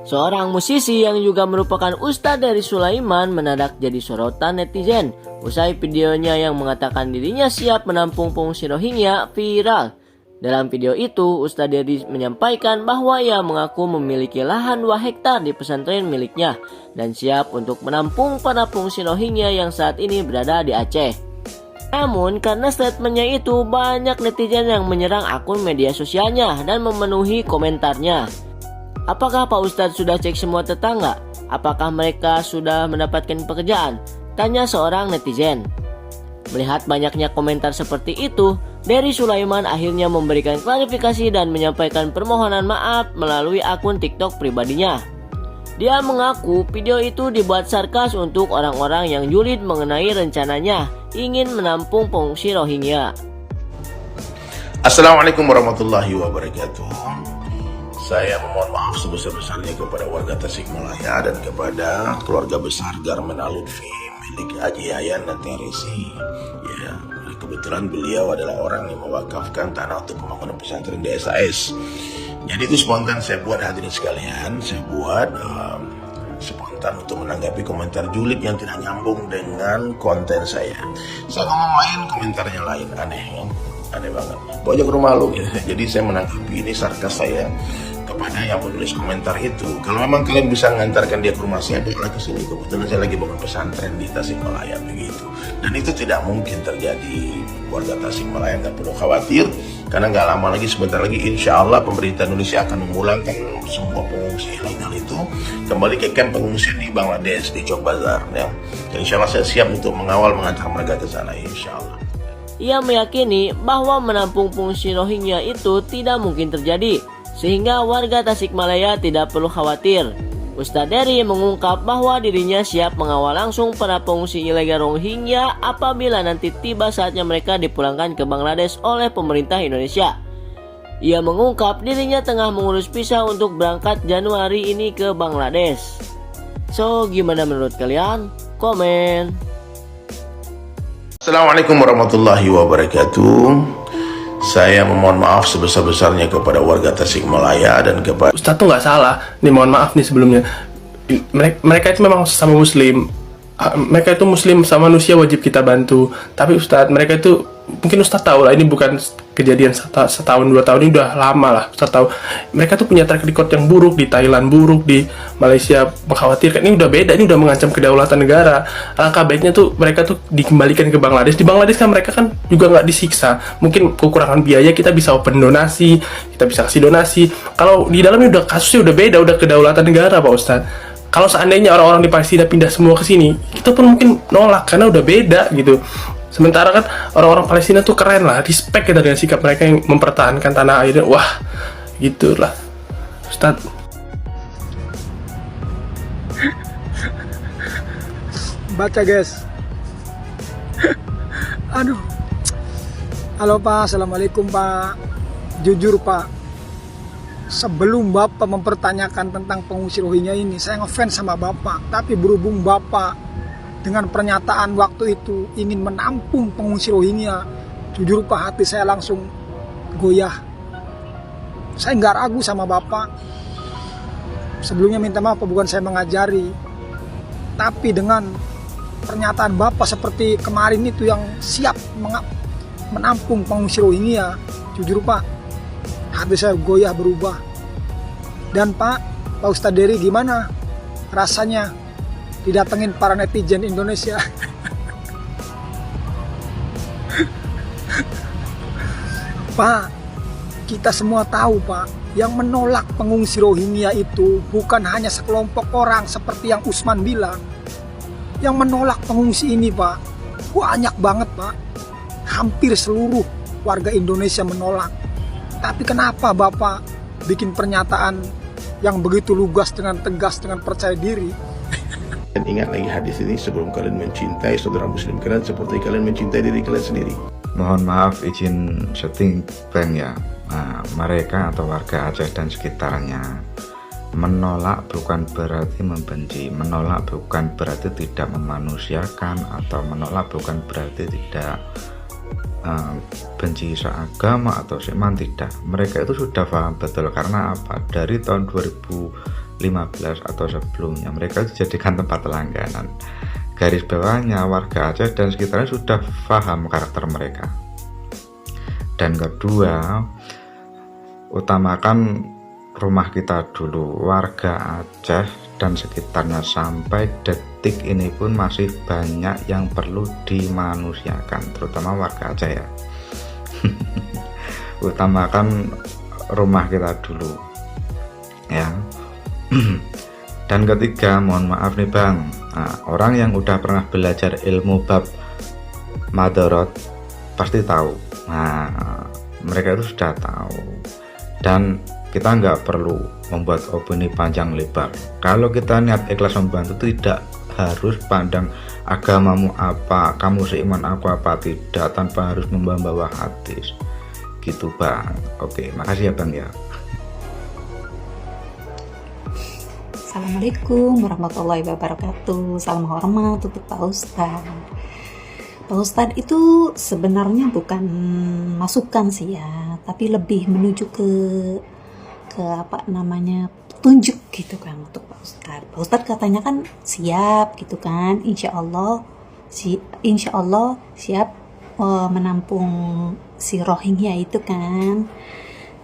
Seorang musisi yang juga merupakan ustadz dari Sulaiman mendadak jadi sorotan netizen usai videonya yang mengatakan dirinya siap menampung pengungsi Rohingya viral. Dalam video itu, Ustadz Dery menyampaikan bahwa ia mengaku memiliki lahan 2 hektar di pesantren miliknya dan siap untuk menampung para pengungsi Rohingya yang saat ini berada di Aceh. Namun karena statementnya itu, banyak netizen yang menyerang akun media sosialnya dan memenuhi komentarnya. Apakah Pak Ustadz sudah cek semua tetangga? Apakah mereka sudah mendapatkan pekerjaan? Tanya seorang netizen. Melihat banyaknya komentar seperti itu, Dery Sulaiman akhirnya memberikan klarifikasi dan menyampaikan permohonan maaf melalui akun TikTok pribadinya. Dia mengaku video itu dibuat sarkas untuk orang-orang yang julid mengenai rencananya ingin menampung pengungsi Rohingya. Assalamualaikum warahmatullahi wabarakatuh. Saya memohon maaf sebesar-besarnya kepada warga Tasikmalaya dan kepada keluarga besar Garmena Lutfi milik Haji Yayan dan Teresi. Ya, kebetulan beliau adalah orang yang mewakafkan tanah untuk pembangunan pesantren di SAS. Jadi itu spontan saya buat, hadirin sekalian. Saya buat spontan untuk menanggapi komentar julid yang tidak nyambung dengan konten saya. Saya ngomong lain, komentarnya lain, aneh ya. Aneh banget. Pojok rumah lu gitu. Jadi saya menanggapi ini sarkas saya kepada yang menulis komentar itu. Kalau memang kalian bisa mengantarkan dia ke rumah saya, baiklah ke sini. Kebetulan saya lagi bangun pesantren di Tasikmalaya begitu. Dan itu tidak mungkin terjadi. Warga Tasikmalaya nggak perlu khawatir, karena nggak lama lagi, sebentar lagi, insya Allah pemerintah Indonesia akan memulangkan semua pengungsi ilegal itu kembali ke kamp pengungsi di Bangladesh, di Chowk Bazar. Ya. Dan insya Allah saya siap untuk mengawal mengantar mereka ke sana, insya Allah. Ia meyakini bahwa menampung pengungsi Rohingya itu tidak mungkin terjadi, sehingga warga Tasikmalaya tidak perlu khawatir. Ustadz Dery mengungkap bahwa dirinya siap mengawal langsung para pengungsi ilegal Rohingya apabila nanti tiba saatnya mereka dipulangkan ke Bangladesh oleh pemerintah Indonesia. Ia mengungkap dirinya tengah mengurus visa untuk berangkat Januari ini ke Bangladesh. So, gimana menurut kalian? Komen. Assalamualaikum warahmatullahi wabarakatuh. Saya memohon maaf sebesar-besarnya kepada warga Tasikmalaya dan kepada Ustadz tuh nggak salah. Nih mohon maaf nih sebelumnya. Mereka itu memang sama muslim. Mereka itu muslim sama manusia, wajib kita bantu. Tapi Ustadz, mereka itu, mungkin Ustadz tahu lah, ini bukan kejadian setahun 2 tahun, ini udah lama lah. Ustadz tahu mereka tuh punya track record yang buruk di Thailand, buruk di Malaysia, mengkhawatirkan. Ini udah beda, ini udah mengancam kedaulatan negara. Alangkah baiknya tuh mereka tuh dikembalikan ke Bangladesh. Di Bangladesh kan mereka kan juga nggak disiksa. Mungkin kekurangan biaya, kita bisa open donasi, kita bisa kasih donasi. Kalau di dalamnya udah kasusnya udah beda, udah kedaulatan negara Pak Ustadz. Kalau seandainya orang-orang di Palestina pindah semua ke sini, kita pun mungkin nolak karena udah beda gitu. Sementara kan orang-orang Palestina tuh keren lah, respect kita dengan sikap mereka yang mempertahankan tanah airnya. Wah, gitulah Ustadz. Baca guys. Aduh. Halo Pak, Assalamualaikum Pak. Jujur Pak, sebelum Bapak mempertanyakan tentang pengungsi Rohingya ini, saya ngefans sama Bapak. Tapi berhubung Bapak dengan pernyataan waktu itu ingin menampung pengungsi Rohingya, jujur Pak, hati saya langsung goyah. Saya nggak ragu sama Bapak. Sebelumnya minta maaf, bukan saya mengajari. Tapi dengan pernyataan Bapak seperti kemarin itu yang siap menampung pengungsi Rohingya, jujur Pak, hati saya goyah, berubah. Dan Pak Ustadz Dery, gimana rasanya didatengin para netizen Indonesia? Pak, kita semua tahu Pak, yang menolak pengungsi Rohingya itu bukan hanya sekelompok orang seperti yang Usman bilang. Yang menolak pengungsi ini Pak, banyak banget Pak. Hampir seluruh warga Indonesia menolak. Tapi kenapa Bapak bikin pernyataan yang begitu lugas dengan tegas, dengan percaya diri? Dan ingat lagi hadis ini, sebelum kalian mencintai saudara muslim kalian seperti kalian mencintai diri kalian sendiri. Mohon maaf, izin syuting bang ya. Nah, mereka atau warga Aceh dan sekitarnya menolak bukan berarti membenci, menolak bukan berarti tidak memanusiakan, atau menolak bukan berarti tidak benci seagama atau seiman, tidak. Mereka itu sudah paham betul. Karena apa? Dari tahun 2000 15 atau sebelumnya mereka dijadikan tempat langganan. Garis bawahnya warga Aceh dan sekitarnya sudah paham karakter mereka. Dan kedua, utamakan rumah kita dulu. Warga Aceh dan sekitarnya sampai detik ini pun masih banyak yang perlu dimanusiakan, terutama warga Aceh ya. Utamakan rumah kita dulu ya. Dan ketiga, mohon maaf nih Bang, orang yang udah pernah belajar ilmu bab madorot pasti tahu. Mereka itu sudah tahu, dan kita nggak perlu membuat opini panjang lebar. Kalau kita niat ikhlas membantu, tidak harus pandang agamamu apa, kamu seiman aku apa, tidak, tanpa harus membawa hadis gitu Bang. Oke, makasih ya Bang ya. Assalamualaikum warahmatullahi wabarakatuh. Salam hormat untuk Pak Ustadz. Pak Ustadz itu sebenarnya bukan masukan sih ya, tapi lebih menuju ke petunjuk gitu kan untuk Pak Ustadz. Pak Ustadz katanya kan siap gitu kan, insya Allah siap menampung si Rohingya itu kan,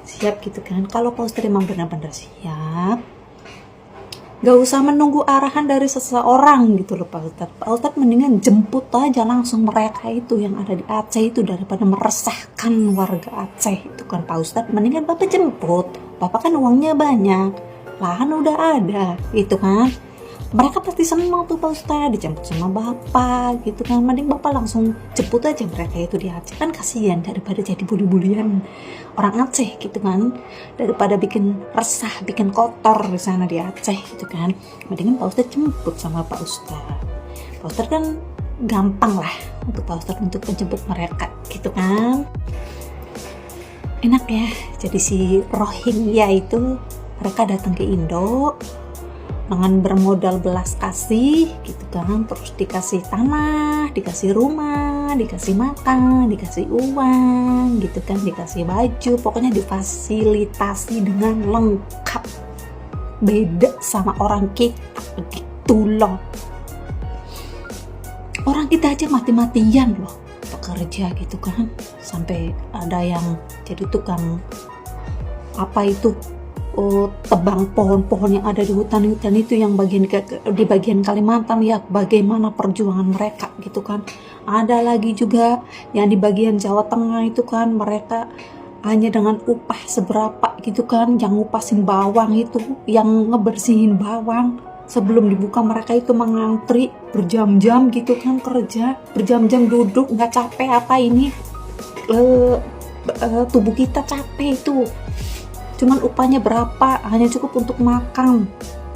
siap gitu kan. Kalau Pak Ustadz emang benar-benar siap, gak usah menunggu arahan dari seseorang gitu loh Pak Ustadz. Pak Ustadz mendingan jemput aja langsung mereka itu yang ada di Aceh itu, daripada meresahkan warga Aceh itu kan Pak Ustadz. Mendingan Bapak jemput, Bapak kan uangnya banyak, lahan udah ada gitu kan. Mereka pasti senang tuh Pak Ustadz dijemput sama Bapak gitu kan. Mending Bapak langsung jemput aja mereka itu di Aceh, kan kasihan daripada jadi bully-bulian orang Aceh gitu kan, daripada bikin resah, bikin kotor di sana di Aceh gitu kan. Mendingan Pak Ustadz jemput sama Pak Ustadz. Pak Ustadz kan gampang lah untuk Pak Ustadz untuk menjemput mereka gitu kan. Enak ya, jadi si Rohingya itu mereka datang ke Indo dengan bermodal belas kasih gitu kan, terus dikasih tanah, dikasih rumah, dikasih makan, dikasih uang gitu kan, dikasih baju, pokoknya difasilitasi dengan lengkap. Beda sama orang kita begitu loh. Orang kita aja mati-matian loh bekerja gitu kan, sampai ada yang jadi tukang tebang pohon-pohon yang ada di hutan-hutan itu yang di bagian Kalimantan ya, bagaimana perjuangan mereka gitu kan. Ada lagi juga yang di bagian Jawa Tengah itu kan, mereka hanya dengan upah seberapa gitu kan, yang ngupasin bawang itu, yang ngebersihin bawang sebelum dibuka, mereka itu mengantri berjam-jam gitu kan, kerja berjam-jam, duduk nggak capek apa ini, tubuh kita capek itu. Cuman upahnya berapa, hanya cukup untuk makan,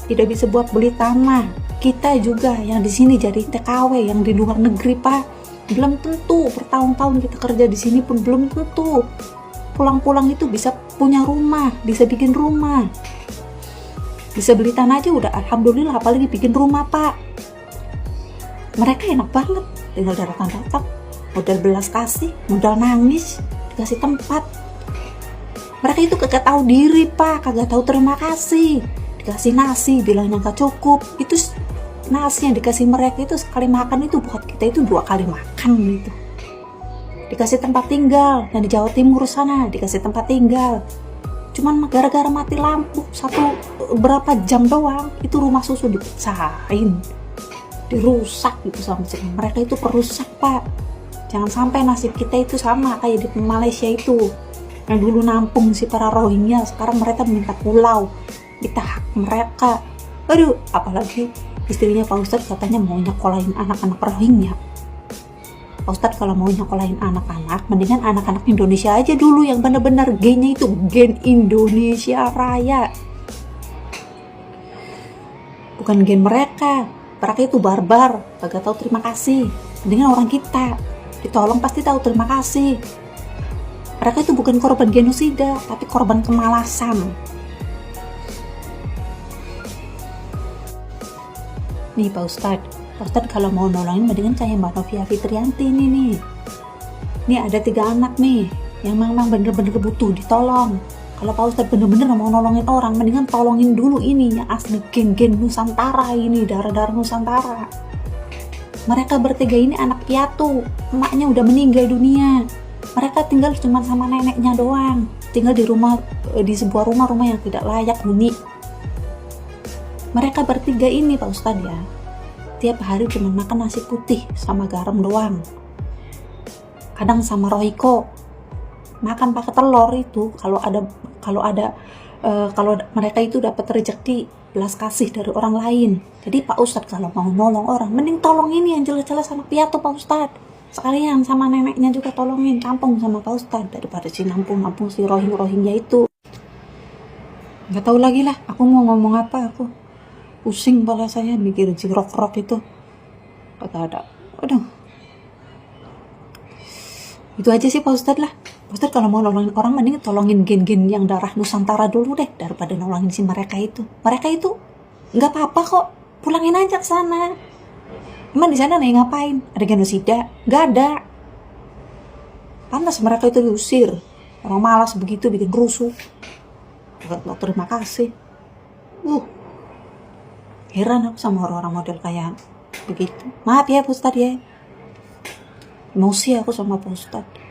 tidak bisa buat beli tanah. Kita juga yang di sini jadi TKW, yang di luar negeri Pak, belum tentu bertahun-tahun kita kerja di sini pun belum tentu pulang-pulang itu bisa punya rumah, bisa bikin rumah, bisa beli tanah aja udah alhamdulillah, apalagi bikin rumah Pak. Mereka enak banget, tinggal datang-datang, modal belas kasih, modal nangis, dikasih tempat. Mereka itu kagak tahu diri Pak, kagak tahu terima kasih. Dikasih nasi bilangnya gak cukup, itu nasi yang dikasih mereka itu sekali makan, itu buat kita itu 2 kali makan gitu. Dikasih tempat tinggal, yang di Jawa Timur sana dikasih tempat tinggal, cuman gara-gara mati lampu berapa jam doang, itu rumah susu dipecahin, dirusak gitu sama mereka. Itu perusak Pak. Jangan sampai nasib kita itu sama kayak di Malaysia itu, yang dulu nampung si para Rohingya, sekarang mereka minta pulau, minta hak mereka. Aduh, apalagi istrinya Pak Ustadz katanya mau nyekolahin anak-anak Rohingya. Pak Ustadz kalau mau nyekolahin anak-anak, mendingan anak-anak Indonesia aja dulu, yang benar-benar gennya itu gen Indonesia Raya, bukan gen mereka. Mereka itu barbar, kagak tahu terima kasih. Mendingan orang kita ditolong pasti tahu terima kasih. Mereka itu bukan korban genosida, tapi korban kemalasan. Nih Pak Ustadz kalau mau nolongin mendingan kayak Mbak Novia Fitrianti ini nih. Nih ada 3 anak nih, yang memang bener-bener butuh ditolong. Kalau Pak Ustadz bener-bener mau nolongin orang, mendingan tolongin dulu ini yang asli gen-gen Nusantara ini, darah-darah Nusantara. Mereka bertiga ini anak piatu, emaknya udah meninggal dunia. Mereka tinggal cuma sama neneknya doang, tinggal di rumah, di sebuah rumah yang tidak layak huni. Mereka bertiga ini Pak Ustadz ya, tiap hari cuma makan nasi putih sama garam doang. Kadang sama Royco makan pakai telur itu kalau mereka itu dapat rezeki belas kasih dari orang lain. Jadi Pak Ustadz kalau mau nolong orang, mending tolong ini yang jelas-jelas anak piatu Pak Ustadz. Sekalian sama neneknya juga tolongin, kampung sama Pak Ustadz, daripada si nampung si rohingya itu. Nggak tahu lagi lah, aku mau ngomong apa, aku pusing kepala saya mikir si rok itu. Kata ada, aduh. Itu aja sih Pak Ustadz lah. Pak Ustadz kalau mau nolongin orang, mending tolongin gen-gen yang darah Nusantara dulu deh, daripada nolongin si mereka itu. Mereka itu nggak apa-apa kok, pulangin aja ke sana. Emang di sana nih ngapain? Ada genosida? Nggak ada. Pantas mereka itu diusir. Orang malas begitu bikin rusuh. Nggak terima kasih. Heran aku sama orang-orang model kayak begitu. Maaf ya Pak Ustadz ya. Emosi aku sama Pak Ustadz.